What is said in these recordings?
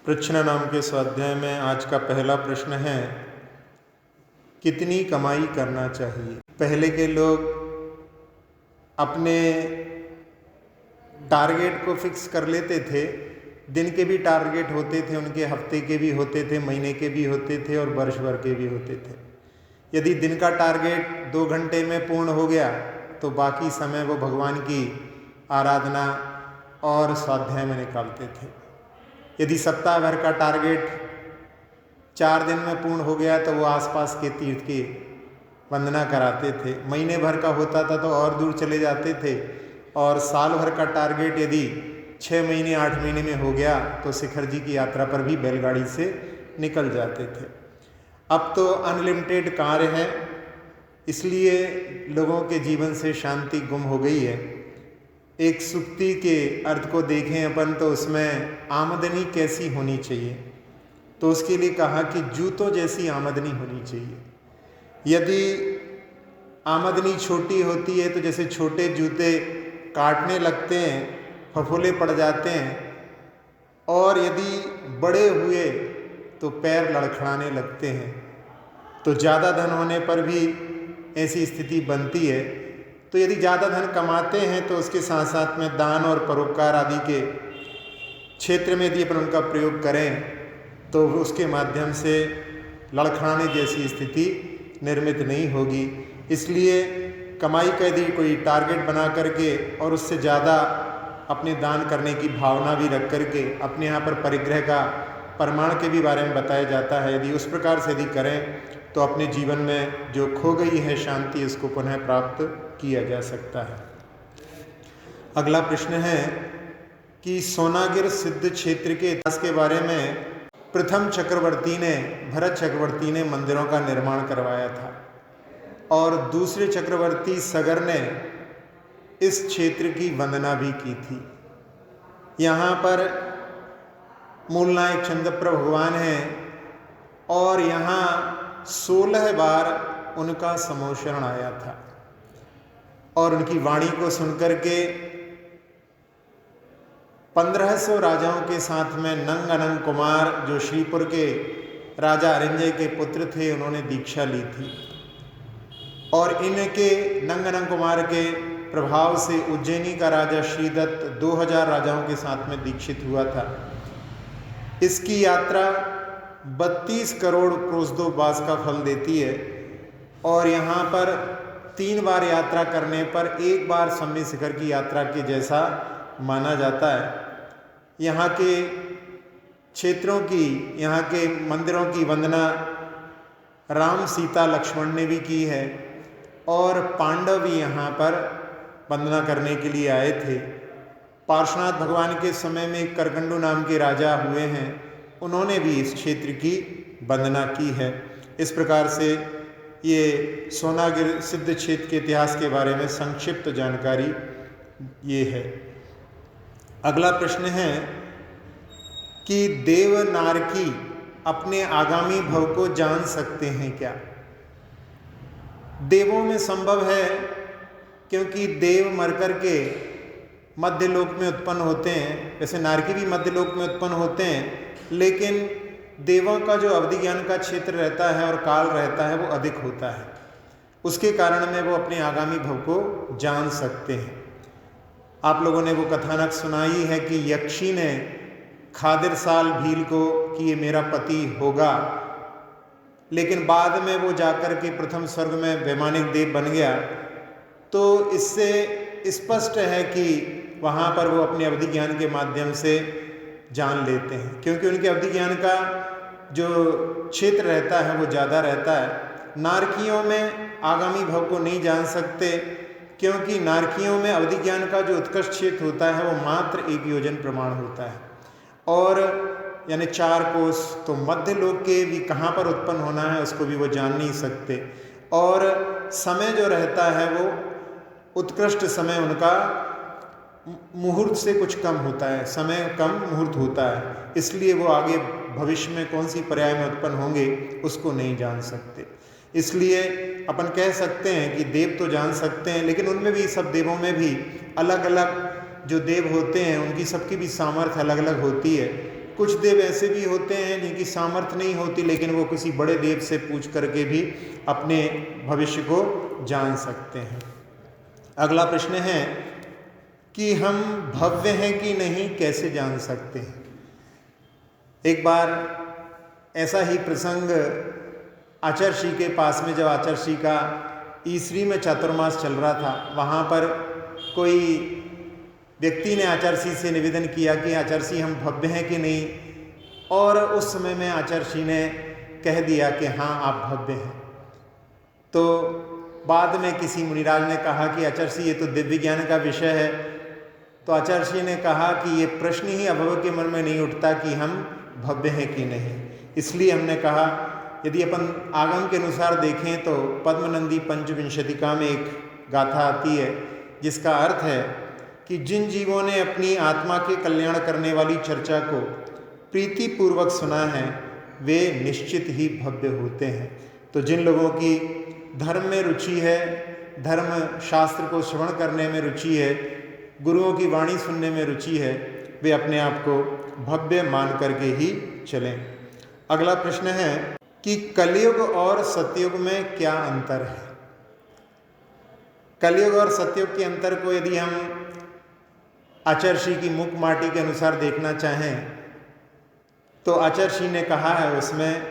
प्रश्न नाम के स्वाध्याय में आज का पहला प्रश्न है, कितनी कमाई करना चाहिए। पहले के लोग अपने टारगेट को फिक्स कर लेते थे। दिन के भी टारगेट होते थे, उनके हफ्ते के भी होते थे, महीने के भी होते थे और वर्ष भर के भी होते थे। यदि दिन का टारगेट 2 घंटे में पूर्ण हो गया तो बाकी समय वो भगवान की आराधना और स्वाध्याय में निकालते थे। यदि सप्ताह भर का टारगेट 4 दिन में पूर्ण हो गया तो वो आसपास के तीर्थ की वंदना कराते थे। महीने भर का होता था तो और दूर चले जाते थे, और साल भर का टारगेट यदि 6 महीने 8 महीने में हो गया तो शिखर जी की यात्रा पर भी बैलगाड़ी से निकल जाते थे। अब तो अनलिमिटेड कार्य है, इसलिए लोगों के जीवन से शांति गुम हो गई है। एक सुक्ति के अर्थ को देखें अपन तो उसमें आमदनी कैसी होनी चाहिए, तो उसके लिए कहा कि जूतों जैसी आमदनी होनी चाहिए। यदि आमदनी छोटी होती है तो जैसे छोटे जूते काटने लगते हैं, फफोले पड़ जाते हैं, और यदि बड़े हुए तो पैर लड़खड़ाने लगते हैं। तो ज़्यादा धन होने पर भी ऐसी स्थिति बनती है। तो यदि ज़्यादा धन कमाते हैं तो उसके साथ साथ में दान और परोपकार आदि के क्षेत्र में यदि अपन उनका प्रयोग करें तो उसके माध्यम से लड़खड़ाने जैसी स्थिति निर्मित नहीं होगी। इसलिए कमाई का यदि कोई टारगेट बना करके और उससे ज़्यादा अपने दान करने की भावना भी रख करके, अपने यहाँ पर परिग्रह का प्रमाण के भी बारे में बताया जाता है, यदि उस प्रकार से यदि करें तो अपने जीवन में जो खो गई है शांति उसको पुनः प्राप्त किया जा सकता है। अगला प्रश्न है कि सोनागिर सिद्ध क्षेत्र के इतिहास के बारे में प्रथम चक्रवर्ती ने, भरत चक्रवर्ती ने मंदिरों का निर्माण करवाया था, और दूसरे चक्रवर्ती सगर ने इस क्षेत्र की वंदना भी की थी। यहाँ पर मूल नायक चंद्रप्रभ भगवान हैं, और यहाँ 16 बार उनका समोशरण आया था, और उनकी वाणी को सुनकर के 1500 राजाओं के साथ में नंग अनंग कुमार, जो श्रीपुर के राजा अरिंजय के पुत्र थे, उन्होंने दीक्षा ली थी। और इनके नंग अनंग कुमार के प्रभाव से उज्जैनी का राजा श्रीदत्त 2000 राजाओं के साथ में दीक्षित हुआ था। इसकी यात्रा 32 करोड़ क्रोसदो बास का फल देती है, और यहाँ पर 3 बार यात्रा करने पर 1 बार सम्य शिखर की यात्रा के जैसा माना जाता है। यहाँ के क्षेत्रों की, यहाँ के मंदिरों की वंदना राम, सीता, लक्ष्मण ने भी की है, और पांडव भी यहाँ पर वंदना करने के लिए आए थे। पार्श्वनाथ भगवान के समय में करकंडू नाम के राजा हुए हैं, उन्होंने भी इस क्षेत्र की वंदना की है। इस प्रकार से ये सोनागिर सिद्ध क्षेत्र के इतिहास के बारे में संक्षिप्त जानकारी ये है। अगला प्रश्न है कि देवनारकी अपने आगामी भव को जान सकते हैं क्या। देवों में संभव है, क्योंकि देव मर कर के मध्यलोक में उत्पन्न होते हैं। वैसे नारकी भी मध्यलोक में उत्पन्न होते हैं, लेकिन देवों का जो अवधि ज्ञान का क्षेत्र रहता है और काल रहता है वो अधिक होता है। उसके कारण में वो अपने आगामी भव को जान सकते हैं। आप लोगों ने वो कथानक सुनाई है कि यक्षी ने खादिर साल भील को कि ये मेरा पति होगा, लेकिन बाद में वो जाकर के प्रथम स्वर्ग में वैमानिक देव बन गया। तो इससे स्पष्ट है कि वहाँ पर वो अपने अवधि ज्ञान के माध्यम से जान लेते हैं, क्योंकि उनके अवधि ज्ञान का जो क्षेत्र रहता है वो ज़्यादा रहता है। नारकियों में आगामी भव को नहीं जान सकते, क्योंकि नारकियों में अवधि ज्ञान का जो उत्कर्ष क्षेत्र होता है वो मात्र 1 योजन प्रमाण होता है, और यानी 4 कोस। तो मध्य लोक के भी कहाँ पर उत्पन्न होना है उसको भी वो जान नहीं सकते। और समय जो रहता है वो उत्कृष्ट समय उनका मुहूर्त से कुछ कम होता है, समय कम मुहूर्त होता है, इसलिए वो आगे भविष्य में कौन सी पर्याय में उत्पन्न होंगे उसको नहीं जान सकते। इसलिए अपन कह सकते हैं कि देव तो जान सकते हैं, लेकिन उनमें भी, सब देवों में भी अलग अलग जो देव होते हैं उनकी सबकी भी सामर्थ्य अलग अलग होती है। कुछ देव ऐसे भी होते हैं जिनकी सामर्थ्य नहीं होती, लेकिन वो किसी बड़े देव से पूछ करके भी अपने भविष्य को जान सकते हैं। अगला प्रश्न है कि हम भव्य हैं कि नहीं, कैसे जान सकते हैं। एक बार ऐसा ही प्रसंग आचर्षि के पास में, जब आचर्षि का ईसरी में चातुर्मास चल रहा था, वहाँ पर कोई व्यक्ति ने आचर्षि से निवेदन किया कि आचर्षि हम भव्य हैं कि नहीं, और उस समय में आचर्षि ने कह दिया कि हाँ आप भव्य हैं। तो बाद में किसी मुनिराज ने कहा कि आचर्षि ये तो दिव्य ज्ञान का विषय है। तो आचर्षि ने कहा कि ये प्रश्न ही अभव के मन में नहीं उठता कि हम भव्य हैं कि नहीं। इसलिए हमने कहा यदि अपन आगम के अनुसार देखें तो पद्मनंदी पंचविंशतिका में एक गाथा आती है जिसका अर्थ है कि जिन जीवों ने अपनी आत्मा के कल्याण करने वाली चर्चा को प्रीतिपूर्वक सुना है वे निश्चित ही भव्य होते हैं। तो जिन लोगों की धर्म में रुचि है, धर्म शास्त्र को श्रवण करने में रुचि है, गुरुओं की वाणी सुनने में रुचि है, वे अपने आप को भव्य मान करके ही चलें। अगला प्रश्न है कि कलयुग और सतयुग में क्या अंतर है। कलयुग और सतयुग के अंतर को यदि हम आचर्षि की मुख माटी के अनुसार देखना चाहें तो आचर्षि ने कहा है उसमें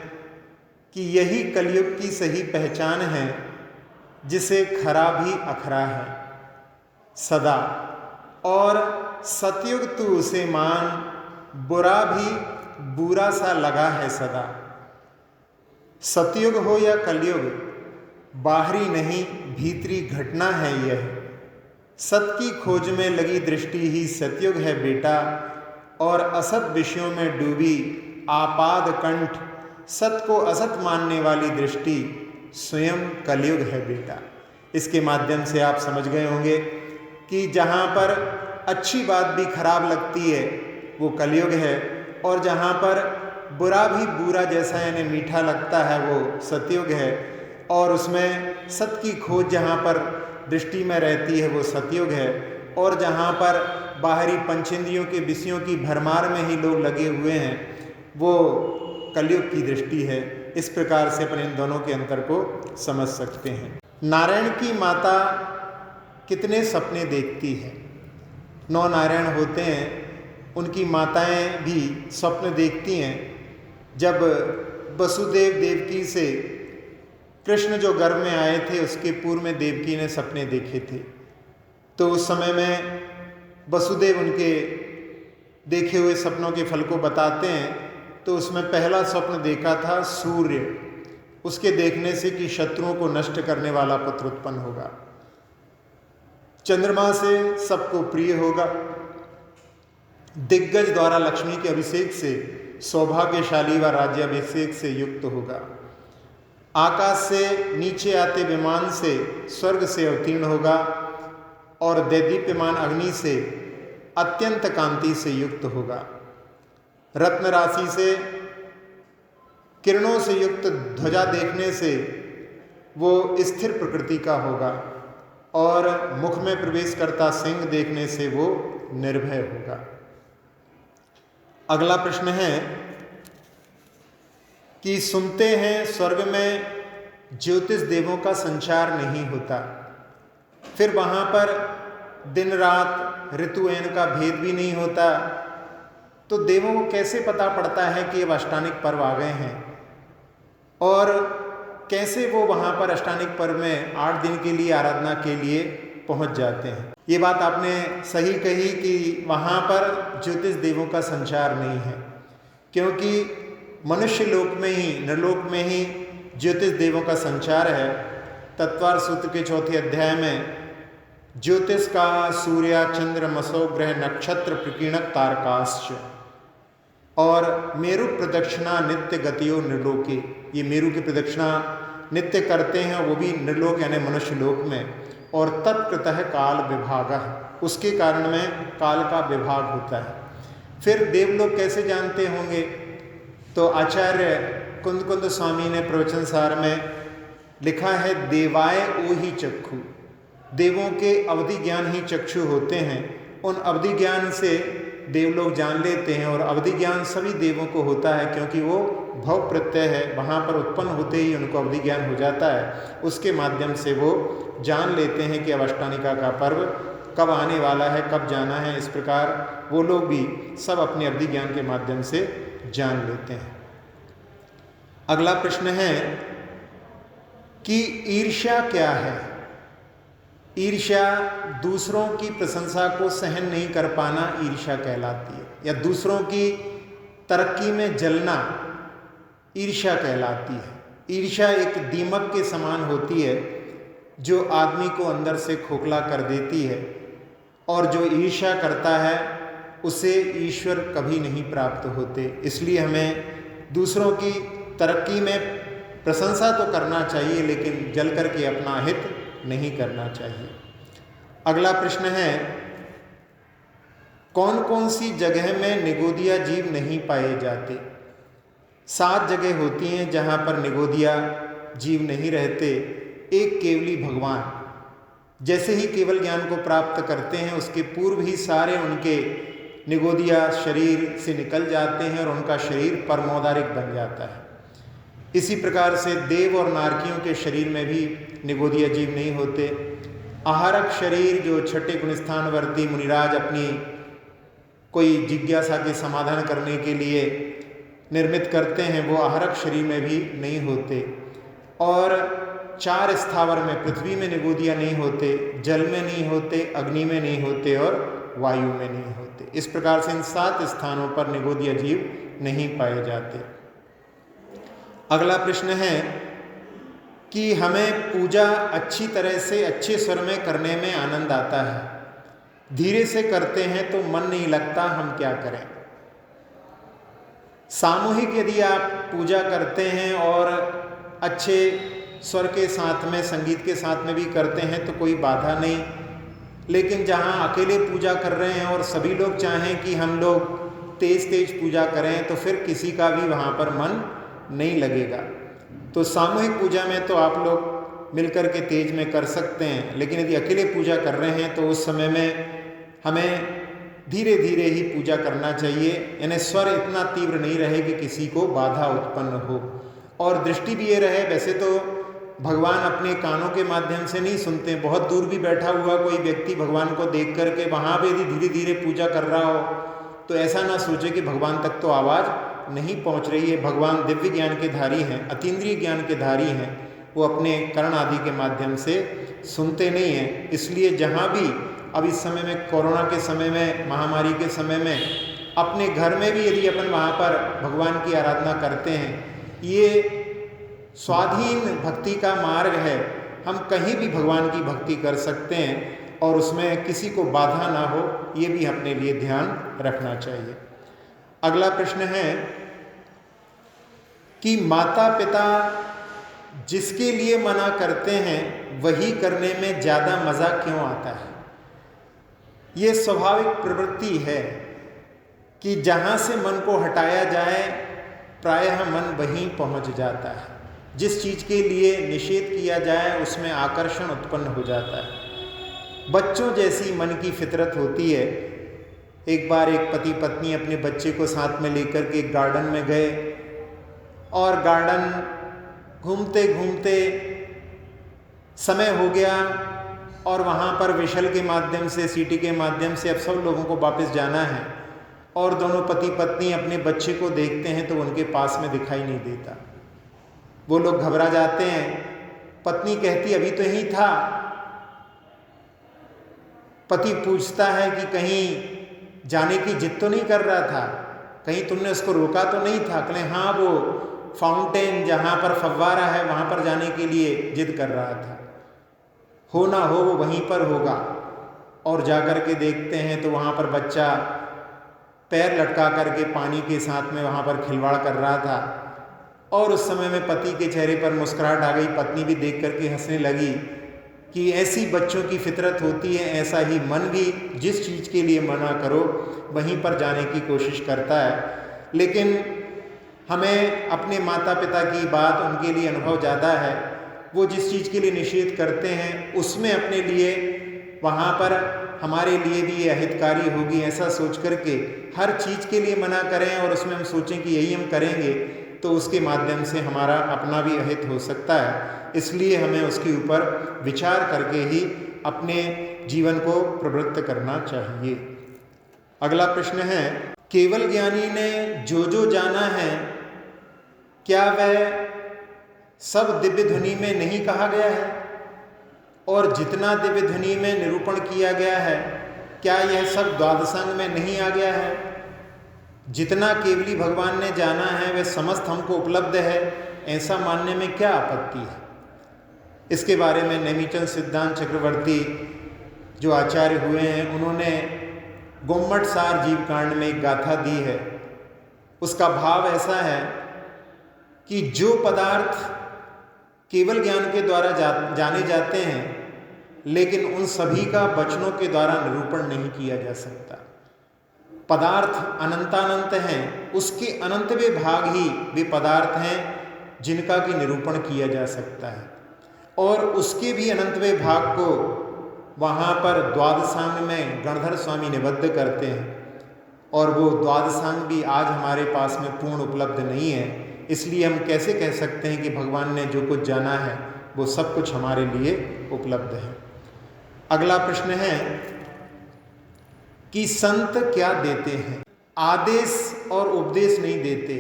कि यही कलयुग की सही पहचान है जिसे खरा भी अखरा है सदा, और सतयुग तू उसे मान बुरा भी बुरा सा लगा है सदा। सतयुग हो या कलयुग बाहरी नहीं भीतरी घटना है यह, सत की खोज में लगी दृष्टि ही सतयुग है बेटा, और असत विषयों में डूबी आपाद कंठ सत को असत मानने वाली दृष्टि स्वयं कलयुग है बेटा। इसके माध्यम से आप समझ गए होंगे कि जहाँ पर अच्छी बात भी खराब लगती है वो कलयुग है, और जहाँ पर बुरा भी बुरा जैसा यानी मीठा लगता है वो सतयुग है, और उसमें सत की खोज जहाँ पर दृष्टि में रहती है वो सतयुग है, और जहाँ पर बाहरी पंचेंद्रियों के विषयों की भरमार में ही लोग लगे हुए हैं वो कलयुग की दृष्टि है। इस प्रकार से अपन इन दोनों के अंतर को समझ सकते हैं। नारायण की माता कितने सपने देखती है। 9 नारायण होते हैं, उनकी माताएं भी स्वप्न देखती हैं। जब वसुदेव देवकी से कृष्ण जो गर्भ में आए थे उसके पूर्व में देवकी ने सपने देखे थे, तो उस समय में वसुदेव उनके देखे हुए सपनों के फल को बताते हैं। तो उसमें पहला स्वप्न देखा था सूर्य, उसके देखने से कि शत्रुओं को नष्ट करने वाला पुत्र उत्पन्न होगा। चंद्रमा से सबको प्रिय होगा, दिग्गज द्वारा लक्ष्मी के अभिषेक से सौभाग्यशाली व राज्याभिषेक से युक्त होगा। आकाश से नीचे आते विमान से स्वर्ग से अवतीर्ण होगा, और दैदीप्यमान अग्नि से अत्यंत कांति से युक्त होगा। रत्न राशि से किरणों से युक्त ध्वजा देखने से वो स्थिर प्रकृति का होगा, और मुख में प्रवेश करता सिंह देखने से वो निर्भय होगा। अगला प्रश्न है कि सुनते हैं स्वर्ग में ज्योतिष देवों का संचार नहीं होता, फिर वहाँ पर दिन रात ऋतु एन का भेद भी नहीं होता, तो देवों को कैसे पता पड़ता है कि अब अष्टानिक पर्व आ गए हैं, और कैसे वो वहाँ पर अष्टानिक पर्व में 8 दिन के लिए आराधना के लिए पहुँच जाते हैं। ये बात आपने सही कही कि वहाँ पर ज्योतिष देवों का संचार नहीं है, क्योंकि मनुष्य लोक में ही, नरलोक में ही ज्योतिष देवों का संचार है। तत्वार सूत्र के 4थे अध्याय में ज्योतिष का सूर्य चंद्र मसो ग्रह नक्षत्र प्रकीर्णक तारकाश्च, और मेरु प्रदक्षिणा नित्य गतियो निर्लोके, ये मेरु की प्रदक्षिणा नित्य करते हैं वो भी निर्लोक यानी मनुष्य लोक में, और तत्कृतः काल विभाग, उसके कारण में काल का विभाग होता है। फिर देवलोक कैसे जानते होंगे, तो आचार्य कुंद स्वामी ने प्रवचन सार में लिखा है देवाय ओहि चक्षु, देवों के अवधि ज्ञान ही चक्षु होते हैं। उन अवधि ज्ञान से देवलोग जान लेते हैं, और अवधि ज्ञान सभी देवों को होता है क्योंकि वो भव प्रत्यय है, वहाँ पर उत्पन्न होते ही उनको अवधि ज्ञान हो जाता है। उसके माध्यम से वो जान लेते हैं कि अष्टानिका का पर्व कब आने वाला है, कब जाना है। इस प्रकार वो लोग भी सब अपने अवधि ज्ञान के माध्यम से जान लेते हैं। अगला प्रश्न है कि ईर्ष्या क्या है। ईर्ष्या दूसरों की प्रशंसा को सहन नहीं कर पाना ईर्ष्या कहलाती है, या दूसरों की तरक्की में जलना ईर्ष्या कहलाती है। ईर्ष्या एक दीमक के समान होती है जो आदमी को अंदर से खोखला कर देती है, और जो ईर्ष्या करता है उसे ईश्वर कभी नहीं प्राप्त होते। इसलिए हमें दूसरों की तरक्की में प्रशंसा तो करना चाहिए, लेकिन जल कर के अपना हित नहीं करना चाहिए। अगला प्रश्न है, कौन कौन सी जगह में निगोदिया जीव नहीं पाए जाते। 7 जगह होती हैं जहाँ पर निगोदिया जीव नहीं रहते। एक केवली भगवान जैसे ही केवल ज्ञान को प्राप्त करते हैं, उसके पूर्व ही सारे उनके निगोदिया शरीर से निकल जाते हैं और उनका शरीर परमोदारिक बन जाता है। इसी प्रकार से देव और नारकियों के शरीर में भी निगोदिया जीव नहीं होते। आहारक शरीर जो छठे गुणस्थानवर्ती मुनिराज अपनी कोई जिज्ञासा के समाधान करने के लिए निर्मित करते हैं, वो आहारक शरीर में भी नहीं होते। और 4 स्थावर में, पृथ्वी में निगोदिया नहीं होते, जल में नहीं होते, अग्नि में नहीं होते और वायु में नहीं होते। इस प्रकार से इन 7 स्थानों पर निगोदिया जीव नहीं पाए जाते। अगला प्रश्न है कि हमें पूजा अच्छी तरह से अच्छे स्वर में करने में आनंद आता है, धीरे से करते हैं तो मन नहीं लगता, हम क्या करें। सामूहिक यदि आप पूजा करते हैं और अच्छे स्वर के साथ में, संगीत के साथ में भी करते हैं तो कोई बाधा नहीं। लेकिन जहाँ अकेले पूजा कर रहे हैं और सभी लोग चाहें कि हम लोग तेज तेज पूजा करें, तो फिर किसी का भी वहाँ पर मन नहीं लगेगा। तो सामूहिक पूजा में तो आप लोग मिलकर के तेज में कर सकते हैं, लेकिन यदि अकेले पूजा कर रहे हैं तो उस समय में हमें धीरे धीरे ही पूजा करना चाहिए, यानी स्वर इतना तीव्र नहीं रहे कि किसी को बाधा उत्पन्न हो। और दृष्टि भी ये रहे, वैसे तो भगवान अपने कानों के माध्यम से नहीं सुनते, बहुत दूर भी बैठा हुआ कोई व्यक्ति भगवान को देख करके वहाँ भी यदि धीरे धीरे पूजा कर रहा हो तो ऐसा ना सोचे कि भगवान तक तो आवाज़ नहीं पहुँच रही है। भगवान दिव्य ज्ञान के धारी हैं, अतीन्द्रिय ज्ञान के धारी हैं, वो अपने कर्ण आदि के माध्यम से सुनते नहीं हैं। इसलिए जहाँ भी अब इस समय में, कोरोना के समय में, महामारी के समय में, अपने घर में भी यदि अपन वहाँ पर भगवान की आराधना करते हैं, ये स्वाधीन भक्ति का मार्ग है। हम कहीं भी भगवान की भक्ति कर सकते हैं और उसमें किसी को बाधा ना हो, ये भी अपने लिए ध्यान रखना चाहिए। अगला प्रश्न है कि माता पिता जिसके लिए मना करते हैं वही करने में ज़्यादा मज़ा क्यों आता है। ये स्वाभाविक प्रवृत्ति है कि जहाँ से मन को हटाया जाए प्रायः मन वहीं पहुँच जाता है। जिस चीज़ के लिए निषेध किया जाए उसमें आकर्षण उत्पन्न हो जाता है। बच्चों जैसी मन की फितरत होती है। एक बार एक पति पत्नी अपने बच्चे को साथ में लेकर के एक गार्डन में गए और गार्डन घूमते घूमते समय हो गया और वहाँ पर विशल के माध्यम से, सीटी के माध्यम से अब सब लोगों को वापस जाना है और दोनों पति पत्नी अपने बच्चे को देखते हैं तो उनके पास में दिखाई नहीं देता। वो लोग घबरा जाते हैं। पत्नी कहती अभी तो यही था। पति पूछता है कि कहीं जाने की जिद तो नहीं कर रहा था, कहीं तुमने उसको रोका तो नहीं था। कहले हाँ, वो फाउंटेन जहाँ पर फव्वारा है वहाँ पर जाने के लिए जिद कर रहा था। हो ना हो वो वहीं पर होगा। और जाकर के देखते हैं तो वहाँ पर बच्चा पैर लटका करके पानी के साथ में वहाँ पर खिलवाड़ कर रहा था। और उस समय में पति के चेहरे पर मुस्कुराहट आ गई। पत्नी भी देख करके हंसने लगी कि ऐसी बच्चों की फितरत होती है। ऐसा ही मन भी जिस चीज़ के लिए मना करो वहीं पर जाने की कोशिश करता है। लेकिन हमें अपने माता पिता की बात, उनके लिए अनुभव ज़्यादा है। वो जिस चीज़ के लिए निषेध करते हैं उसमें अपने लिए वहाँ पर हमारे लिए भी ये अहितकारी होगी, ऐसा सोच करके हर चीज़ के लिए मना करें और उसमें हम सोचें कि यही हम करेंगे, तो उसके माध्यम से हमारा अपना भी अहित हो सकता है। इसलिए हमें उसके ऊपर विचार करके ही अपने जीवन को प्रवृत्त करना चाहिए। अगला प्रश्न है, केवल ज्ञानी ने जो जो जाना है, क्या वह सब दिव्य ध्वनि में नहीं कहा गया है? और जितना दिव्य ध्वनि में निरूपण किया गया है, क्या यह सब द्वादशांग में नहीं आ गया है? जितना केवली भगवान ने जाना है वह समस्त हमको उपलब्ध है, ऐसा मानने में क्या आपत्ति है? इसके बारे में नेमिचंद सिद्धांत चक्रवर्ती जो आचार्य हुए हैं, उन्होंने गोम्मट सार जीव कांड में एक गाथा दी है। उसका भाव ऐसा है कि जो पदार्थ केवल ज्ञान के द्वारा जाने जाते हैं, लेकिन उन सभी का वचनों के द्वारा निरूपण नहीं किया जा सकता। पदार्थ अनंतानंत हैं, उसके अनंतवें भाग ही वे पदार्थ हैं जिनका कि निरूपण किया जा सकता है, और उसके भी अनंतवें भाग को वहाँ पर द्वादशांग में गणधर स्वामी निबद्ध करते हैं, और वो द्वादशांग भी आज हमारे पास में पूर्ण उपलब्ध नहीं है। इसलिए हम कैसे कह सकते हैं कि भगवान ने जो कुछ जाना है वो सब कुछ हमारे लिए उपलब्ध है। अगला प्रश्न है कि संत क्या देते हैं? आदेश और उपदेश नहीं देते,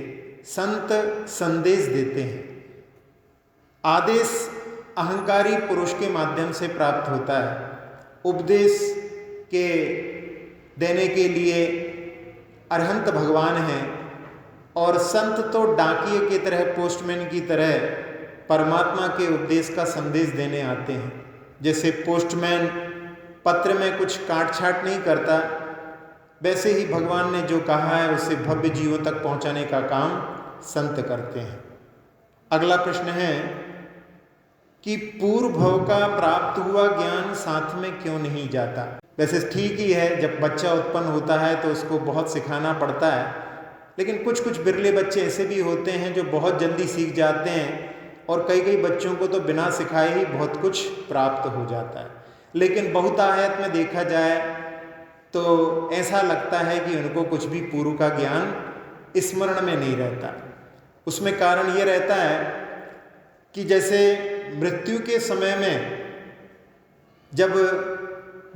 संत संदेश देते हैं। आदेश अहंकारी पुरुष के माध्यम से प्राप्त होता है, उपदेश के देने के लिए अरहंत भगवान हैं, और संत तो डाकिये की तरह, पोस्टमैन की तरह परमात्मा के उपदेश का संदेश देने आते हैं। जैसे पोस्टमैन पत्र में कुछ काट छाट नहीं करता, वैसे ही भगवान ने जो कहा है उसे भव्य जीवों तक पहुंचाने का काम संत करते हैं। अगला प्रश्न है कि पूर्व भव का प्राप्त हुआ ज्ञान साथ में क्यों नहीं जाता? वैसे ठीक ही है, जब बच्चा उत्पन्न होता है तो उसको बहुत सिखाना पड़ता है, लेकिन कुछ कुछ बिरले बच्चे ऐसे भी होते हैं जो बहुत जल्दी सीख जाते हैं, और कई कई बच्चों को तो बिना सिखाए ही बहुत कुछ प्राप्त हो जाता है। लेकिन बहुतायत में देखा जाए तो ऐसा लगता है कि उनको कुछ भी पूर्व का ज्ञान स्मरण में नहीं रहता। उसमें कारण ये रहता है कि जैसे मृत्यु के समय में जब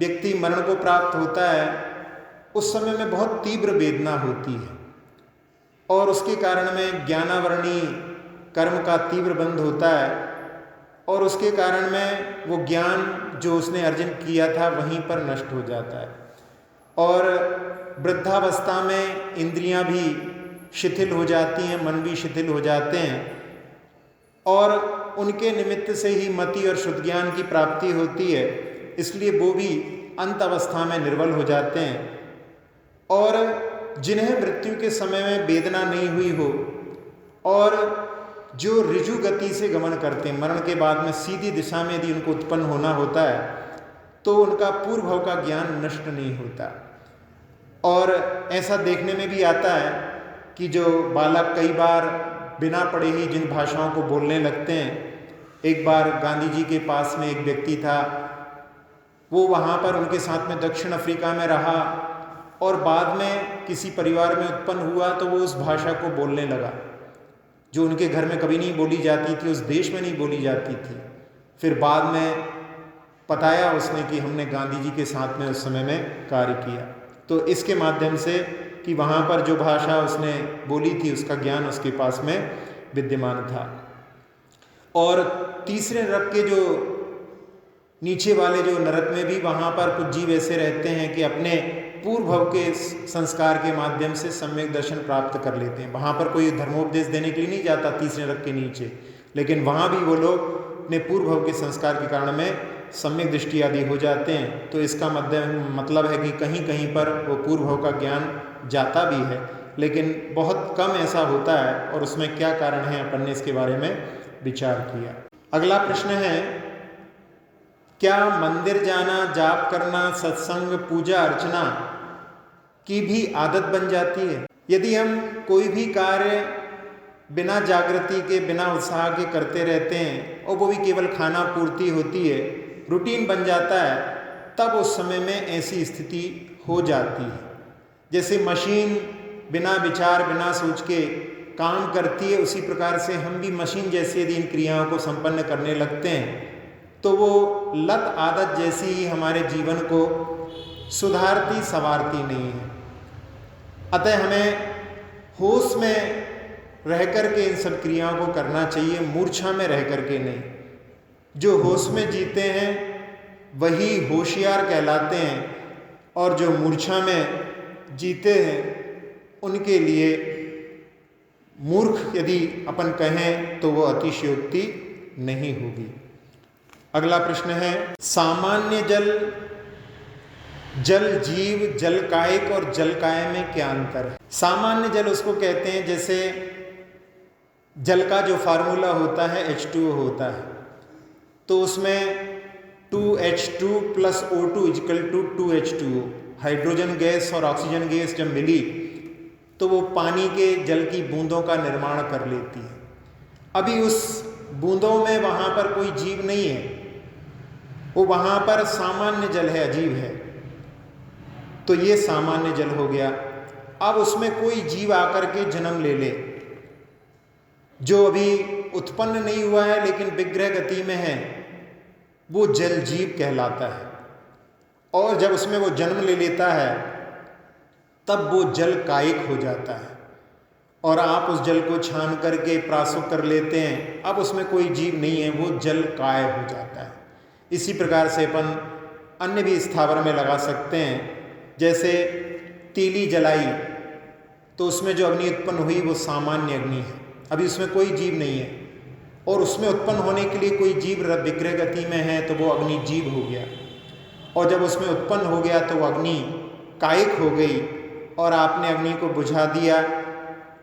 व्यक्ति मरण को प्राप्त होता है, उस समय में बहुत तीव्र वेदना होती है, और उसके कारण में ज्ञानावरणी कर्म का तीव्र बंध होता है, और उसके कारण में वो ज्ञान जो उसने अर्जन किया था वहीं पर नष्ट हो जाता है। और वृद्धावस्था में इंद्रियां भी शिथिल हो जाती हैं, मन भी शिथिल हो जाते हैं, और उनके निमित्त से ही मति और शुद्ध ज्ञान की प्राप्ति होती है। इसलिए वो भी अंत अवस्था में निर्बल हो जाते हैं। और जिन्हें मृत्यु के समय में वेदना नहीं हुई हो, और जो ऋजु गति से गमन करते हैं, मरण के बाद में सीधी दिशा में यदि उनको उत्पन्न होना होता है, तो उनका पूर्व भव का ज्ञान नष्ट नहीं होता। और ऐसा देखने में भी आता है कि जो बालक कई बार बिना पढ़े ही जिन भाषाओं को बोलने लगते हैं। एक बार गांधी जी के पास में एक व्यक्ति था, वो वहाँ पर उनके साथ में दक्षिण अफ्रीका में रहा, और बाद में किसी परिवार में उत्पन्न हुआ तो वो उस भाषा को बोलने लगा जो उनके घर में कभी नहीं बोली जाती थी, उस देश में नहीं बोली जाती थी। फिर बाद में बताया उसने कि हमने गांधी जी के साथ में उस समय में कार्य किया। तो इसके माध्यम से कि वहाँ पर जो भाषा उसने बोली थी उसका ज्ञान उसके पास में विद्यमान था। और तीसरे नरक के जो नीचे वाले जो नरक में भी वहाँ पर कुछ जीव ऐसे रहते हैं कि अपने पूर्व भव के संस्कार के माध्यम से सम्यक दर्शन प्राप्त कर लेते हैं। वहाँ पर कोई धर्मोपदेश देने के लिए नहीं जाता तीसरे नरक के नीचे, लेकिन वहाँ भी वो लोग अपने पूर्व भव के संस्कार के कारण में सम्यक दृष्टि आदि हो जाते हैं। तो इसका मतलब है कि कहीं कहीं पर वो पूर्व भव का ज्ञान जाता भी है, लेकिन बहुत कम ऐसा होता है। और उसमें क्या कारण है, अपन ने इसके बारे में विचार किया। अगला प्रश्न है, क्या मंदिर जाना, जाप करना, सत्संग, पूजा अर्चना की भी आदत बन जाती है? यदि हम कोई भी कार्य बिना जागृति के, बिना उत्साह के करते रहते हैं, और वो भी केवल खाना पूर्ति होती है, रूटीन बन जाता है, तब उस समय में ऐसी स्थिति हो जाती है। जैसे मशीन बिना विचार बिना सोच के काम करती है, उसी प्रकार से हम भी मशीन जैसे यदि इन क्रियाओं को संपन्न करने लगते हैं तो वो लत आदत जैसी ही हमारे जीवन को सुधारती संवारती नहीं है। अतः हमें होश में रह कर के इन सब क्रियाओं को करना चाहिए, मूर्छा में रह कर के नहीं। जो होश में जीते हैं वही होशियार कहलाते हैं, और जो मूर्छा में जीते हैं उनके लिए मूर्ख यदि अपन कहें तो वो अतिशयोक्ति नहीं होगी। अगला प्रश्न है, सामान्य जल जीव, जल कायिक और जल काय में क्या अंतर है? सामान्य जल उसको कहते हैं जैसे जल का जो फार्मूला होता है H2O होता है, तो उसमें 2H2 + O2 = 2H2O। Hydrogen gas और ऑक्सीजन गैस जब मिली तो वो पानी के जल की बूंदों का निर्माण कर लेती है। अभी उस बूंदों में वहाँ पर कोई जीव नहीं है, वो वहाँ पर सामान्य जल है, अजीब है, तो ये सामान्य जल हो गया। अब उसमें कोई जीव आकर के जन्म ले ले जो अभी उत्पन्न नहीं हुआ है लेकिन विग्रह गति में है, वो जल जीव कहलाता है। और जब उसमें वो जन्म ले लेता है तब वो जल कायिक हो जाता है, और आप उस जल को छान करके प्रासुक कर लेते हैं, अब उसमें कोई जीव नहीं है, वो जल काय हो जाता है। इसी प्रकार से अपन अन्य भी स्थावर में लगा सकते हैं। जैसे तीली जलाई तो उसमें जो अग्नि उत्पन्न हुई वो सामान्य अग्नि है, अभी उसमें कोई जीव नहीं है, और उसमें उत्पन्न होने के लिए कोई जीव विग्रह गति में है तो वो अग्नि जीव हो गया, और जब उसमें उत्पन्न हो गया तो वो अग्नि कायिक हो गई, और आपने अग्नि को बुझा दिया,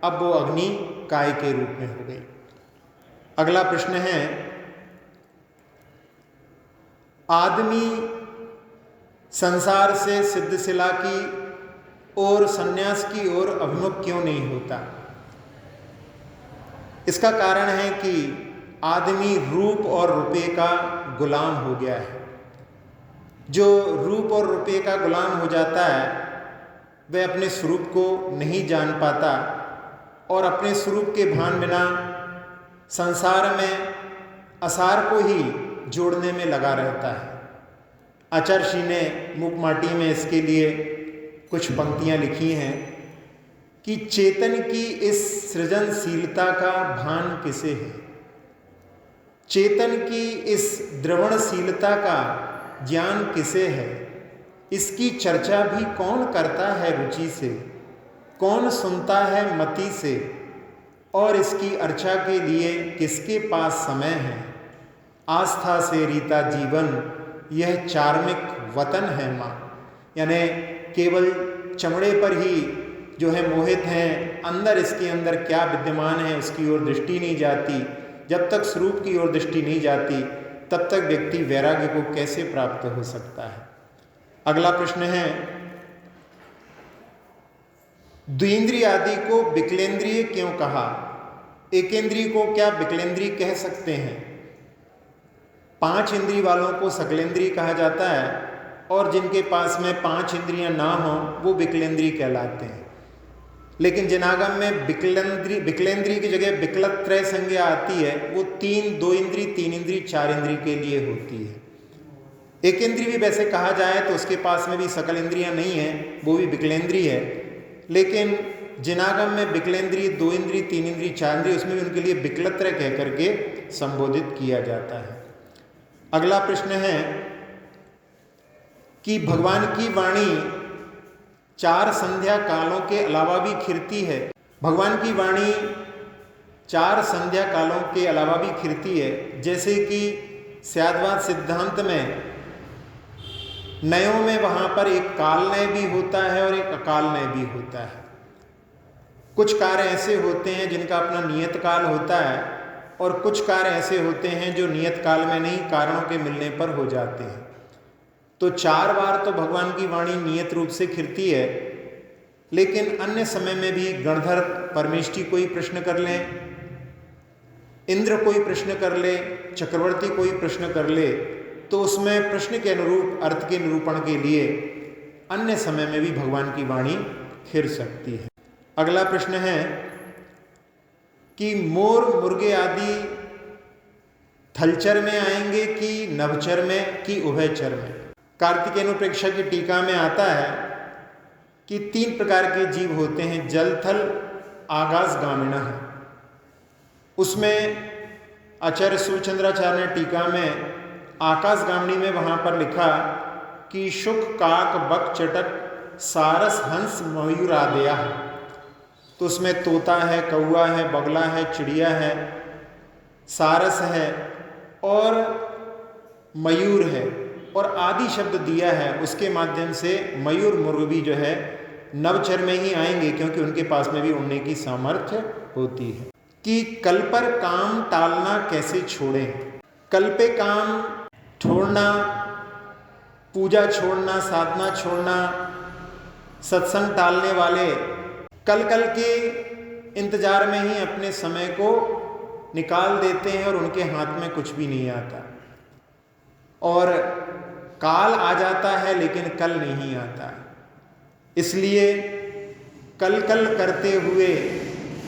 अब वो अग्नि काय के रूप में हो गई। अगला प्रश्न है, आदमी संसार से सिद्धशिला की और संन्यास की ओर अभिमुख क्यों नहीं होता? इसका कारण है कि आदमी रूप और रुपये का गुलाम हो गया है। जो रूप और रुपये का गुलाम हो जाता है वह अपने स्वरूप को नहीं जान पाता, और अपने स्वरूप के भान बिना संसार में असार को ही जोड़ने में लगा रहता है। आचार्य ने मुकमाटी में इसके लिए कुछ पंक्तियां लिखी हैं कि चेतन की इस सृजनशीलता का भान किसे है, चेतन की इस द्रवणशीलता का ज्ञान किसे है, इसकी चर्चा भी कौन करता है रुचि से, कौन सुनता है मति से, और इसकी अर्चा के लिए किसके पास समय है। आस्था से रीता जीवन यह चार्मिक वतन है माँ, यानी केवल चमड़े पर ही जो है मोहित हैं, अंदर इसके अंदर क्या विद्यमान है उसकी ओर दृष्टि नहीं जाती। जब तक स्वरूप की ओर दृष्टि नहीं जाती तब तक व्यक्ति वैराग्य को कैसे प्राप्त हो सकता है। अगला प्रश्न है, द्विंद्रिय आदि को विकलेंद्रिय क्यों कहा? एकेंद्रिय को क्या विकलेंद्रिय कह सकते हैं? 5 इंद्रिय वालों को सकलेंद्रिय कहा जाता है, और जिनके पास में 5 इंद्रियां ना हो वो विकलेंद्रिय कहलाते हैं। लेकिन जिनागम में विकलेंद्रिय की जगह विकलत्रय संज्ञा आती है, वो 2 इंद्रिय 3 इंद्रिय 4 इंद्रिय के लिए होती है। एक इंद्रिय भी वैसे कहा जाए तो उसके पास में भी सकल इंद्रियां नहीं है, वो भी विकलेंद्रिय है। लेकिन जिनागम में विकलेंद्रिय 2 इंद्रिय 3 इंद्रिय 4 इंद्रिय, उसमें भी उनके लिए विकलत्रय कह करके संबोधित किया जाता है। अगला प्रश्न है कि भगवान की वाणी 4 संध्या कालों के अलावा भी खिरती है। भगवान की वाणी 4 संध्या कालों के अलावा भी खिरती है, जैसे कि स्याद्वाद सिद्धांत में नयों में वहाँ पर एक काल नय भी होता है और एक अकाल नय भी होता है। कुछ कार्य ऐसे होते हैं जिनका अपना नियत काल होता है, और कुछ कार्य ऐसे होते हैं जो नियत काल में नहीं कारणों के मिलने पर हो जाते हैं। तो 4 बार तो भगवान की वाणी नियत रूप से खिरती है, लेकिन अन्य समय में भी गणधर परमेष्ठी कोई प्रश्न कर लें, इंद्र कोई प्रश्न कर ले, चक्रवर्ती कोई प्रश्न कर ले, तो उसमें प्रश्न के अनुरूप अर्थ के निरूपण के लिए अन्य समय में भी भगवान की वाणी फिर सकती है। अगला प्रश्न है कि मोर मुर्गे आदि थलचर में आएंगे कि नभचर में कि उभयचर में। कार्तिकेय प्रेक्षा की टीका में आता है कि 3 प्रकार के जीव होते हैं, जल थल आकाशगामिनः। उसमें आचार्य सूर्यचंद्राचार्य ने टीका में आकाशगामिनी में वहाँ पर लिखा कि शुक काक बक चटक सारस हंस मयूर आदया। तो उसमें तोता है, कौआ है, बगला है, चिड़िया है, सारस है और मयूर है और आदि शब्द दिया है। उसके माध्यम से मयूर मुर्ग भी जो है नवचर में ही आएंगे, क्योंकि उनके पास में भी उड़ने की सामर्थ्य होती है। कि कल पर काम टालना कैसे छोड़ें। कल पे काम छोड़ना, पूजा छोड़ना, साधना छोड़ना, सत्संग टालने वाले कल के इंतजार में ही अपने समय को निकाल देते हैं और उनके हाथ में कुछ भी नहीं आता। और काल आ जाता है लेकिन कल नहीं आता। इसलिए कल करते हुए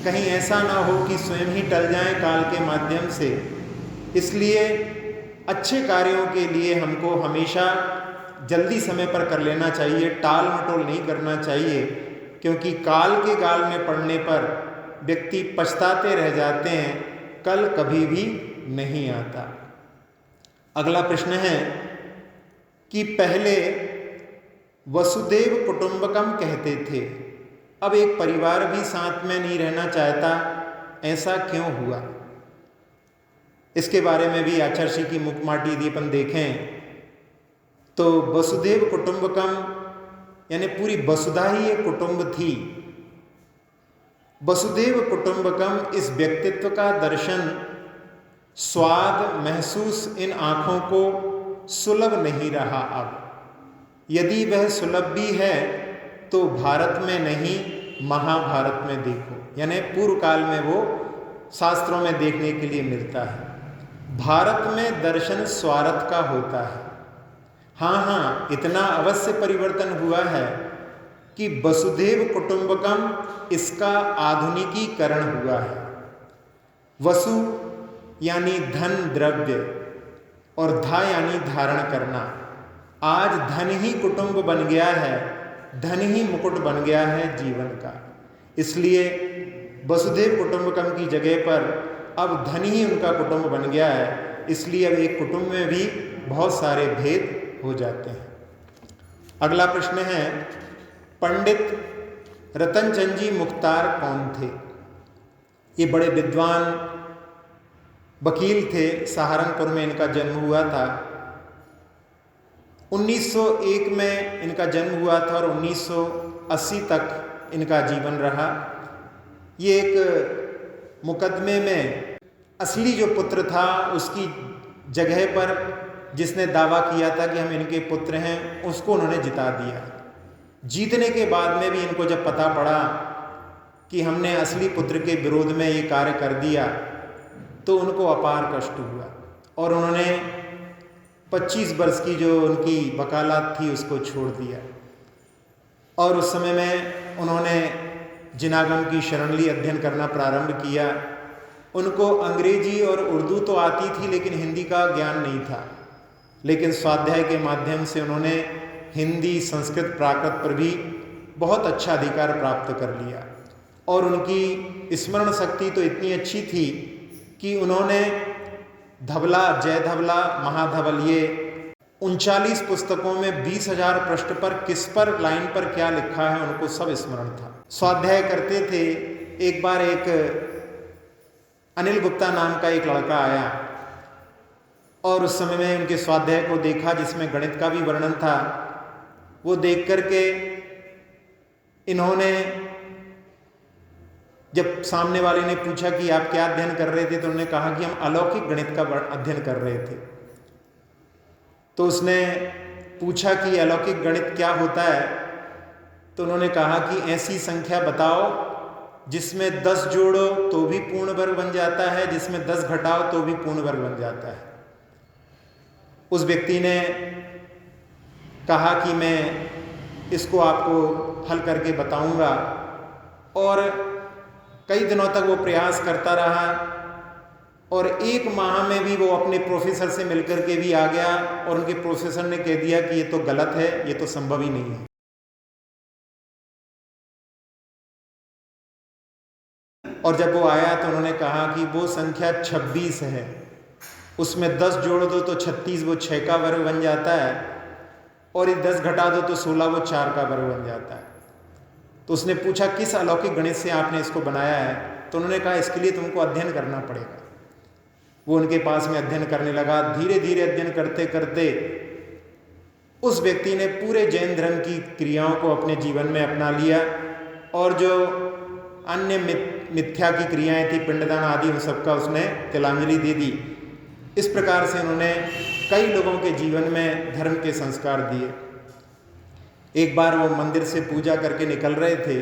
कहीं ऐसा ना हो कि स्वयं ही टल जाएं काल के माध्यम से। इसलिए अच्छे कार्यों के लिए हमको हमेशा जल्दी समय पर कर लेना चाहिए, टाल मटोल नहीं करना चाहिए, क्योंकि काल के गाल में पड़ने पर व्यक्ति पछताते रह जाते हैं, कल कभी भी नहीं आता। अगला प्रश्न है कि पहले वसुदेव कुटुंबकम कहते थे, अब एक परिवार भी साथ में नहीं रहना चाहता, ऐसा क्यों हुआ। इसके बारे में भी आचार्य श्री की मुखमाटी यदि अपन देखें तो वसुदेव कुटुंबकम यानी पूरी वसुधा ही एक कुटुंब थी। वसुदेव कुटुंबकम इस व्यक्तित्व का दर्शन, स्वाद महसूस इन आँखों को सुलभ नहीं रहा। अब यदि वह सुलभ भी है तो भारत में नहीं, महाभारत में देखो, यानी पूर्व काल में वो शास्त्रों में देखने के लिए मिलता है। भारत में दर्शन स्वार्थ का होता है। हाँ, इतना अवश्य परिवर्तन हुआ है कि वसुदेव कुटुंबकम इसका आधुनिकीकरण हुआ है। वसु यानी धन द्रव्य और धा यानी धारण करना। आज धन ही कुटुंब बन गया है, धन ही मुकुट बन गया है जीवन का। इसलिए वसुदेव कुटुंबकम की जगह पर अब धन ही उनका कुटुंब बन गया है। इसलिए अब एक कुटुंब में भी बहुत सारे भेद हो जाते हैं। अगला प्रश्न है, पंडित रतनचंद जी मुख्तार कौन थे। ये बड़े विद्वान वकील थे। सहारनपुर में इनका जन्म हुआ था। 1901 में इनका जन्म हुआ था और 1980 तक इनका जीवन रहा। ये एक मुकदमे में असली जो पुत्र था उसकी जगह पर जिसने दावा किया था कि हम इनके पुत्र हैं, उसको उन्होंने जिता दिया। जीतने के बाद में भी इनको जब पता पड़ा कि हमने असली पुत्र के विरोध में ये कार्य कर दिया तो उनको अपार कष्ट हुआ और उन्होंने 25 वर्ष की जो उनकी वकालत थी उसको छोड़ दिया। और उस समय में उन्होंने जिनागम की शरण ली, अध्ययन करना प्रारंभ किया। उनको अंग्रेजी और उर्दू तो आती थी लेकिन हिंदी का ज्ञान नहीं था। लेकिन स्वाध्याय के माध्यम से उन्होंने हिंदी, संस्कृत, प्राकृत पर भी बहुत अच्छा अधिकार प्राप्त कर लिया। और उनकी स्मरण शक्ति तो इतनी अच्छी थी कि उन्होंने धवला, जय धवला, महाधवल ये 39 पुस्तकों में 20,000 पृष्ठ पर किस पर लाइन पर क्या लिखा है उनको सब स्मरण था। स्वाध्याय करते थे। एक बार एक अनिल गुप्ता नाम का एक लड़का आया और उस समय में उनके स्वाध्याय को देखा जिसमें गणित का भी वर्णन था। वो देख करके इन्होंने, जब सामने वाले ने पूछा कि आप क्या अध्ययन कर रहे थे, तो उन्होंने कहा कि हम अलौकिक गणित का अध्ययन कर रहे थे। तो उसने पूछा कि अलौकिक गणित क्या होता है, तो उन्होंने कहा कि ऐसी संख्या बताओ जिसमें 10 जोड़ो तो भी पूर्ण वर्ग बन जाता है, जिसमें 10 घटाओ तो भी पूर्ण वर्ग बन जाता है। उस व्यक्ति ने कहा कि मैं इसको आपको हल करके बताऊंगा, और कई दिनों तक वो प्रयास करता रहा, और 1 माह में भी वो अपने प्रोफेसर से मिलकर के भी आ गया, और उनके प्रोफेसर ने कह दिया कि ये तो गलत है, ये तो संभव ही नहीं है। और जब वो आया तो उन्होंने कहा कि वो संख्या 26 है, उसमें 10 जोड़ दो तो 36, वो 6 का वर्ग बन जाता है, और ये 10 घटा दो तो 16, वो 4 का वर्ग बन जाता है। तो उसने पूछा किस अलौकिक गणित से आपने इसको बनाया है? तो उन्होंने कहा इसके लिए तुमको अध्ययन करना पड़ेगा। वो उनके पास में अध्ययन करने लगा। धीरे धीरे अध्ययन करते करते उस व्यक्ति ने पूरे जैन धर्म की क्रियाओं को अपने जीवन में अपना लिया, और जो अन्य मिथ्या की क्रियाएं थी, पिंडदान आदि, उन सबका उसने तिलांजलि दे दी। इस प्रकार से उन्होंने कई लोगों के जीवन में धर्म के संस्कार दिए। एक बार वो मंदिर से पूजा करके निकल रहे थे,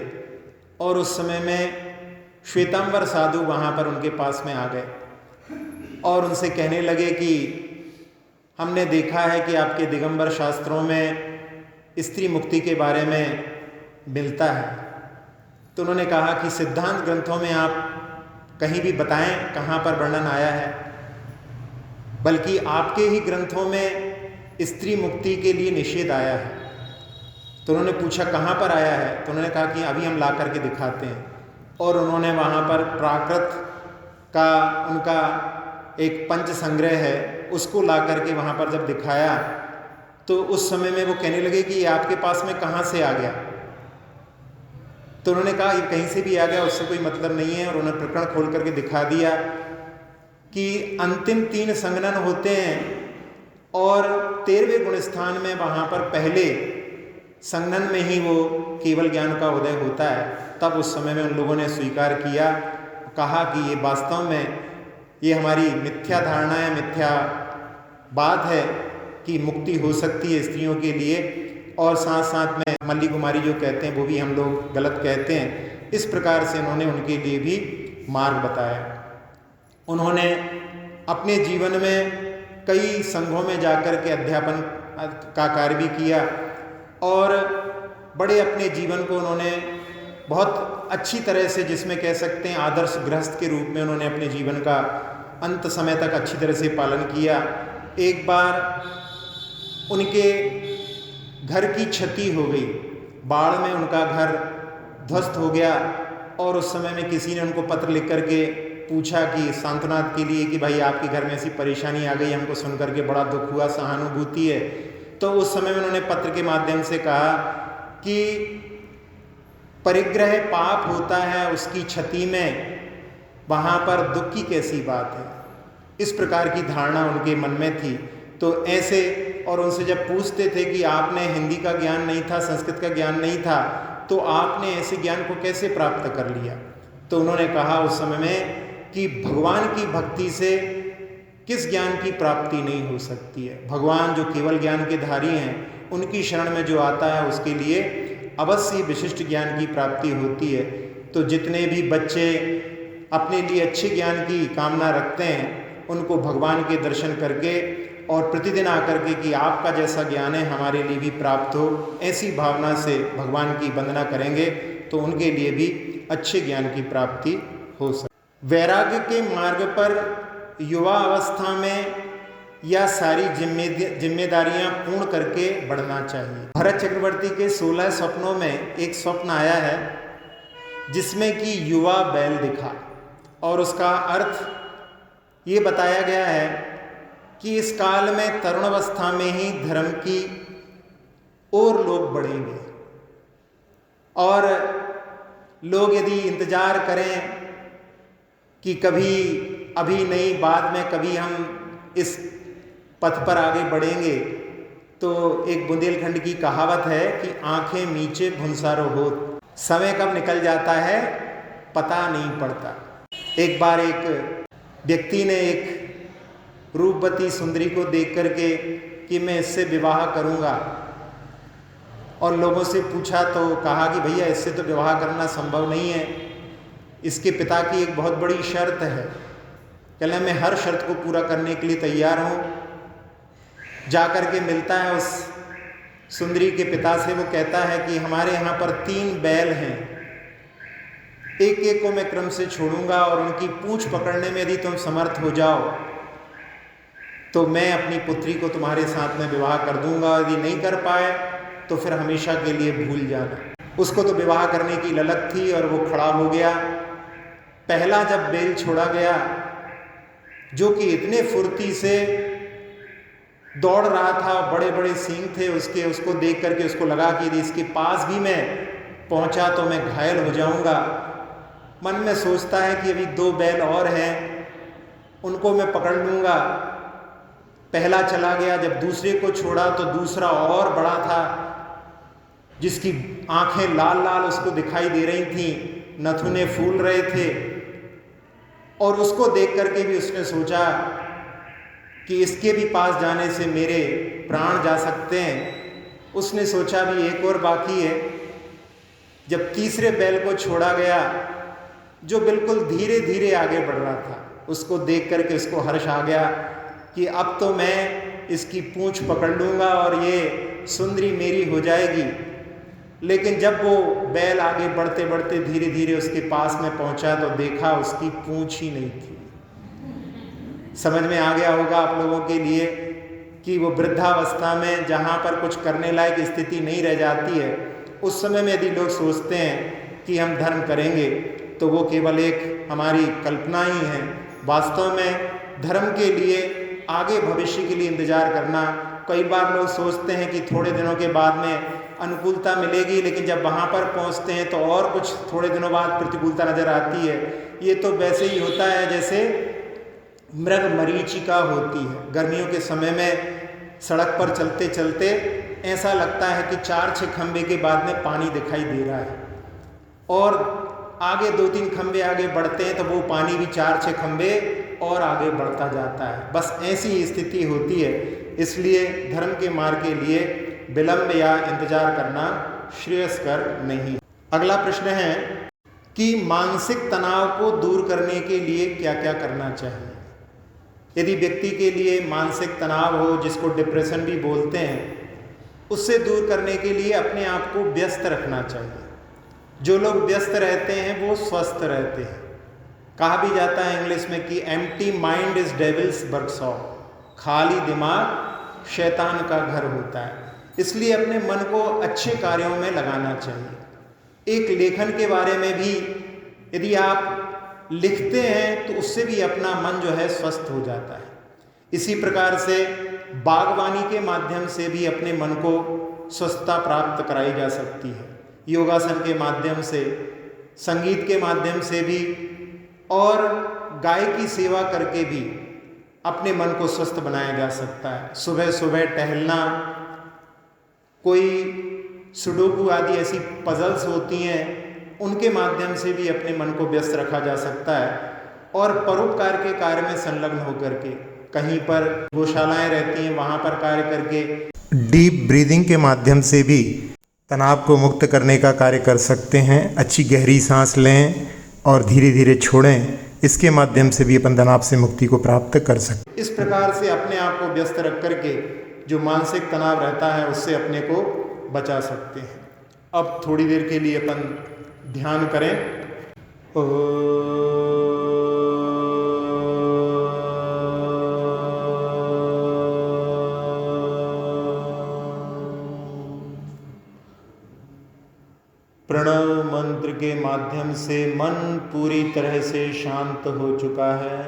और उस समय में श्वेतांबर साधु वहाँ पर उनके पास में आ गए और उनसे कहने लगे कि हमने देखा है कि आपके दिगंबर शास्त्रों में स्त्री मुक्ति के बारे में मिलता है। तो उन्होंने कहा कि सिद्धांत ग्रंथों में आप कहीं भी बताएं कहाँ पर वर्णन आया है, बल्कि आपके ही ग्रंथों में स्त्री मुक्ति के लिए निषेध आया है। तो उन्होंने पूछा कहाँ पर आया है? तो उन्होंने कहा कि अभी हम ला करके दिखाते हैं। और उन्होंने वहाँ पर प्राकृत का उनका एक पंच संग्रह है, उसको ला करके वहाँ पर जब दिखाया, तो उस समय में वो कहने लगे कि ये आपके पास में कहाँ से आ गया? तो उन्होंने कहा ये कहीं से भी आ गया, उससे कोई मतलब नहीं है। और उन्होंने प्रकरण खोल करके दिखा दिया कि अंतिम 3 संगनन होते हैं, और 13वें गुण स्थान में वहाँ पर पहले संगनन में ही वो केवल ज्ञान का उदय होता है। तब उस समय में उन लोगों ने स्वीकार किया, कहा कि ये वास्तव में ये हमारी मिथ्या धारणा है, मिथ्या बात है कि मुक्ति हो सकती है स्त्रियों के लिए, और साथ साथ में मल्ली कुमारी जो कहते हैं वो भी हम लोग गलत कहते हैं। इस प्रकार से उन्होंने उनके लिए भी मार्ग बताया। उन्होंने अपने जीवन में कई संघों में जाकर के अध्यापन का कार्य भी किया, और बड़े अपने जीवन को उन्होंने बहुत अच्छी तरह से, जिसमें कह सकते हैं आदर्श गृहस्थ के रूप में, उन्होंने अपने जीवन का अंत समय तक अच्छी तरह से पालन किया। एक बार उनके घर की क्षति हो गई, बाढ़ में उनका घर ध्वस्त हो गया, और उस समय में किसी ने उनको पत्र लिख करके पूछा कि सांत्वना के लिए कि भाई आपके घर में ऐसी परेशानी आ गई, हमको सुन करके बड़ा दुख हुआ, सहानुभूति है। तो उस समय में उन्होंने पत्र के माध्यम से कहा कि परिग्रह पाप होता है, उसकी क्षति में वहाँ पर दुख की कैसी बात है। इस प्रकार की धारणा उनके मन में थी। तो ऐसे, और उनसे जब पूछते थे कि आपने हिंदी का ज्ञान नहीं था, संस्कृत का ज्ञान नहीं था, तो आपने ऐसे ज्ञान को कैसे प्राप्त कर लिया? तो उन्होंने कहा उस समय में कि भगवान की भक्ति से किस ज्ञान की प्राप्ति नहीं हो सकती है। भगवान जो केवल ज्ञान के धारी हैं, उनकी शरण में जो आता है उसके लिए अवश्य विशिष्ट ज्ञान की प्राप्ति होती है। तो जितने भी बच्चे अपने लिए अच्छे ज्ञान की कामना रखते हैं, उनको भगवान के दर्शन करके और प्रतिदिन आकर के कि आपका जैसा ज्ञान है हमारे लिए भी प्राप्त हो, ऐसी भावना से भगवान की वंदना करेंगे तो उनके लिए भी अच्छे ज्ञान की प्राप्ति हो सकती। वैराग्य के मार्ग पर युवा अवस्था में यह सारी जिम्मेदारियां पूर्ण करके बढ़ना चाहिए। भरत चक्रवर्ती के 16 स्वप्नों में एक स्वप्न आया है जिसमें कि युवा बैल दिखा, और उसका अर्थ ये बताया गया है कि इस काल में तरुण अवस्था में ही धर्म की ओर लोग बढ़ेंगे, और लोग यदि इंतजार करें कि कभी अभी नहीं बाद में कभी हम इस पथ पर आगे बढ़ेंगे, तो एक बुंदेलखंड की कहावत है कि आंखें नीचे भुनसारो हो, समय कब निकल जाता है पता नहीं पड़ता। एक बार एक व्यक्ति ने एक रूपवती सुंदरी को देख करके कि मैं इससे विवाह करूंगा, और लोगों से पूछा तो कहा कि भैया इससे तो विवाह करना संभव नहीं है, इसके पिता की एक बहुत बड़ी शर्त है। कहले मैं हर शर्त को पूरा करने के लिए तैयार हूँ, जाकर के मिलता है उस सुंदरी के पिता से। वो कहता है कि हमारे यहाँ पर 3 बैल हैं, एक एक को मैं क्रम से छोड़ूंगा और उनकी पूंछ पकड़ने में यदि तुम समर्थ हो जाओ तो मैं अपनी पुत्री को तुम्हारे साथ में विवाह कर दूंगा, यदि नहीं कर पाए तो फिर हमेशा के लिए भूल जाना। उसको तो विवाह करने की ललक थी और वो खड़ा हो गया। पहला जब बैल छोड़ा गया, जो कि इतने फुर्ती से दौड़ रहा था, बड़े बड़े सींग थे उसके, उसको देख करके उसको लगा कि यदि इसके पास भी मैं पहुंचा तो मैं घायल हो जाऊंगा। मन में सोचता है कि अभी 2 बैल और हैं, उनको मैं पकड़ लूंगा। पहला चला गया, जब दूसरे को छोड़ा तो दूसरा और बड़ा था, जिसकी आंखें लाल लाल उसको दिखाई दे रही थीं, नथुने फूल रहे थे। और उसको देख करके भी उसने सोचा कि इसके भी पास जाने से मेरे प्राण जा सकते हैं। उसने सोचा भी एक और बाकी है। जब तीसरे बैल को छोड़ा गया, जो बिल्कुल धीरे धीरे आगे बढ़ रहा था, उसको देख करके उसको हर्ष आ गया कि अब तो मैं इसकी पूंछ पकड़ लूँगा और ये सुंदरी मेरी हो जाएगी। लेकिन जब वो बैल आगे बढ़ते बढ़ते धीरे धीरे उसके पास में पहुंचा तो देखा उसकी पूंछ ही नहीं थी। समझ में आ गया होगा आप लोगों के लिए कि वो वृद्धावस्था में जहाँ पर कुछ करने लायक स्थिति नहीं रह जाती है, उस समय में यदि लोग सोचते हैं कि हम धर्म करेंगे तो वो केवल एक हमारी कल्पना ही है। वास्तव में धर्म के लिए आगे भविष्य के लिए इंतजार करना, कई बार लोग सोचते हैं कि थोड़े दिनों के बाद में अनुकूलता मिलेगी, लेकिन जब वहाँ पर पहुँचते हैं तो और कुछ थोड़े दिनों बाद प्रतिकूलता नज़र आती है। ये तो वैसे ही होता है जैसे मृग मरीचिका होती है। गर्मियों के समय में सड़क पर चलते चलते ऐसा लगता है कि 4-6 खंबे के बाद में पानी दिखाई दे रहा है, और आगे 2-3 खंबे आगे बढ़ते हैं तो वो पानी भी 4-6 खंबे और आगे बढ़ता जाता है। बस ऐसी स्थिति होती है। इसलिए धर्म के मार्ग के लिए विलंब या इंतजार करना श्रेयस्कर नहीं। अगला प्रश्न है कि मानसिक तनाव को दूर करने के लिए क्या क्या करना चाहिए। यदि व्यक्ति के लिए मानसिक तनाव हो, जिसको डिप्रेशन भी बोलते हैं, उससे दूर करने के लिए अपने आप को व्यस्त रखना चाहिए। जो लोग व्यस्त रहते हैं वो स्वस्थ रहते हैं। कहा भी जाता है इंग्लिश में कि empty mind is devils workshop, खाली दिमाग शैतान का घर होता है। इसलिए अपने मन को अच्छे कार्यों में लगाना चाहिए। एक लेखन के बारे में भी यदि आप लिखते हैं तो उससे भी अपना मन जो है स्वस्थ हो जाता है। इसी प्रकार से बागवानी के माध्यम से भी अपने मन को स्वस्थता प्राप्त कराई जा सकती है, योगासन के माध्यम से, संगीत के माध्यम से भी, और गाय की सेवा करके भी अपने मन को स्वस्थ बनाया जा सकता है। सुबह सुबह टहलना, कोई सुडोकू आदि ऐसी पजल्स होती हैं, उनके माध्यम से भी अपने मन को व्यस्त रखा जा सकता है। और परोपकार के कार्य में संलग्न होकर के, कहीं पर गौशालाएं रहती हैं वहाँ पर कार्य करके, डीप ब्रीदिंग के माध्यम से भी तनाव को मुक्त करने का कार्य कर सकते हैं। अच्छी गहरी सांस लें और धीरे धीरे छोड़ें, इसके माध्यम से भी अपन तनाव से मुक्ति को प्राप्त कर सकते हैं। इस प्रकार से अपने आप को व्यस्त रख करके जो मानसिक तनाव रहता है उससे अपने को बचा सकते हैं। अब थोड़ी देर के लिए अपन ध्यान करें। प्रणव मंत्र के माध्यम से मन पूरी तरह से शांत हो चुका है।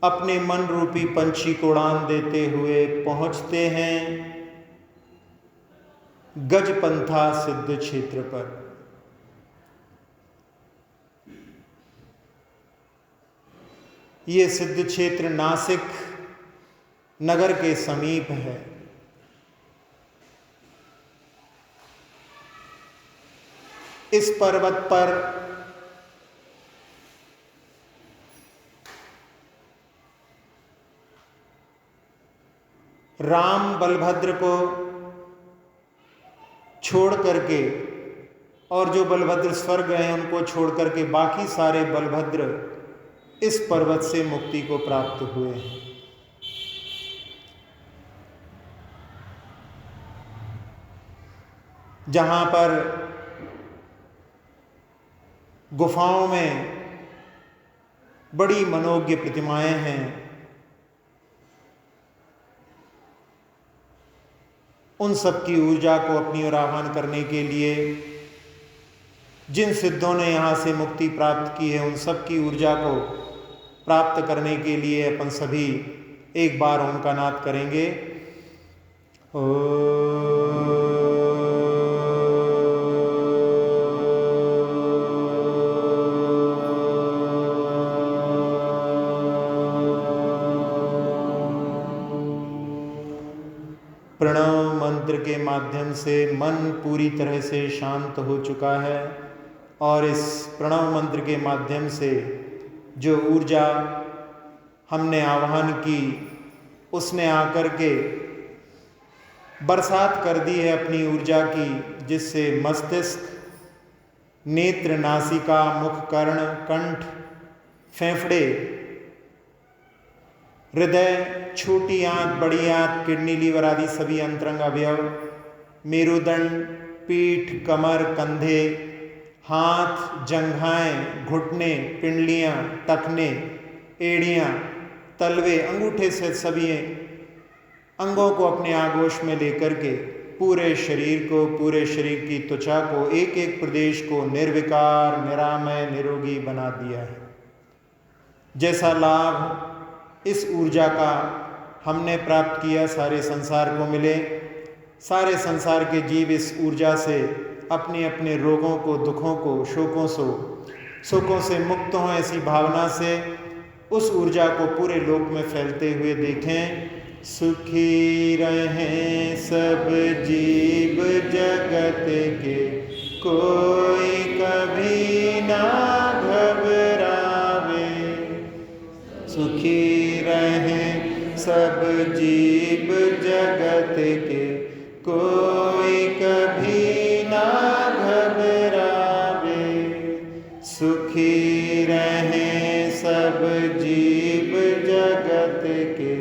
अपने मन रूपी पंछी को उड़ान देते हुए पहुंचते हैं गजपंथा सिद्ध क्षेत्र पर। ये सिद्ध क्षेत्र नासिक नगर के समीप है। इस पर्वत पर राम बलभद्र को छोड़ करके, और जो बलभद्र स्वर्ग हैं उनको छोड़ करके बाकी सारे बलभद्र इस पर्वत से मुक्ति को प्राप्त हुए हैं। जहाँ पर गुफाओं में बड़ी मनोज्ञ प्रतिमाएं हैं, उन सब की ऊर्जा को अपनी ओर आह्वान करने के लिए जिन सिद्धों ने यहाँ से मुक्ति प्राप्त की है, उन सब की ऊर्जा को प्राप्त करने के लिए अपन सभी एक बार ओम का नाद करेंगे। प्रणव मंत्र के माध्यम से मन पूरी तरह से शांत हो चुका है और इस प्रणव मंत्र के माध्यम से जो ऊर्जा हमने आह्वान की, उसने आकर के बरसात कर दी है अपनी ऊर्जा की, जिससे मस्तिष्क, नेत्र, नासिका, मुख, कर्ण, कंठ, फेफड़े, हृदय, छोटी आंत, बड़ी आंत, किडनी, लीवर आदि सभी अंतरंग अवयव, मेरुदंड, पीठ, कमर, कंधे, हाथ, जंघाएं, घुटने, पिंडलियां, टखने, एड़ियां, तलवे, अंगूठे से सभी अंगों को अपने आगोश में लेकर के पूरे शरीर को, पूरे शरीर की त्वचा को, एक एक प्रदेश को निर्विकार, निरामय, निरोगी बना दिया है। जैसा लाभ इस ऊर्जा का हमने प्राप्त किया, सारे संसार को मिले। सारे संसार के जीव इस ऊर्जा से अपने अपने रोगों को, दुखों को, शोकों से मुक्त हों, ऐसी भावना से उस ऊर्जा को पूरे लोक में फैलते हुए देखें। सुखी रहें सब जीव जगत के, कोई कभी ना घबरावे। सुखी रहें सब जीव जगत के, कोई कभी ना घबरावे। सुखी रहें सब जीव जगत के,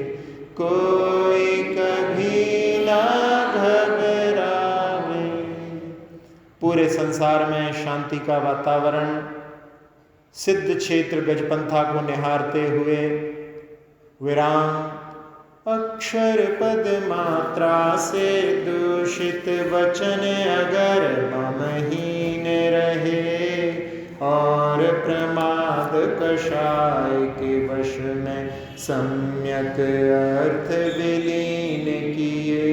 कोई कभी ना घबरावे। पूरे संसार में शांति का वातावरण, सिद्ध क्षेत्र गजपंथा को निहारते हुए विराम। अक्षर पद मात्रा से दूषित वचन अगर ममहीन रहे, और प्रमाद कषाय के वश में सम्यक अर्थ विलीन किए।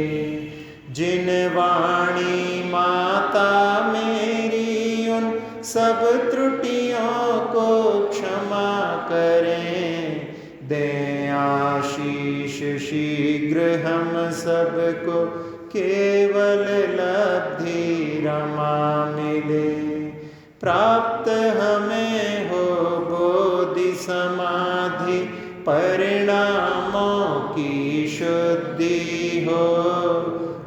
जिन वाणी माता मेरी उन सब त्रुटियों को क्षमा करें, दें आशीष शीघ्र हम सबको, केवल लब्धि रमा मिले। प्राप्त हमें हो बोधि समाधि, परिणामों की शुद्धि हो।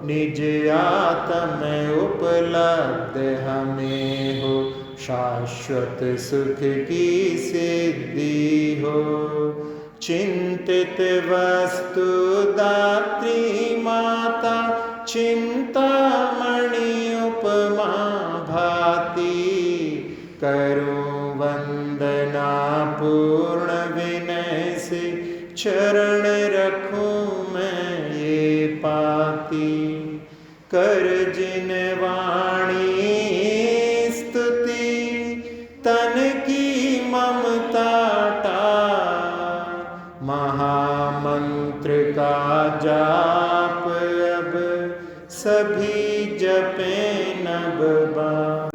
निज आत्म उपलब्ध हमें हो, शाश्वत सुख की सिद्धि हो। चिंतित वस्तु दात्री माता, चिंतामणि उपमा भाती। करूं वंदना पूर्ण विनय से, चरण रखूं मैं ये पाती। कर जिन वाणी स्तुति, तन की ममता टार। महामंत्र का जाप अब सभी जपें नब बार।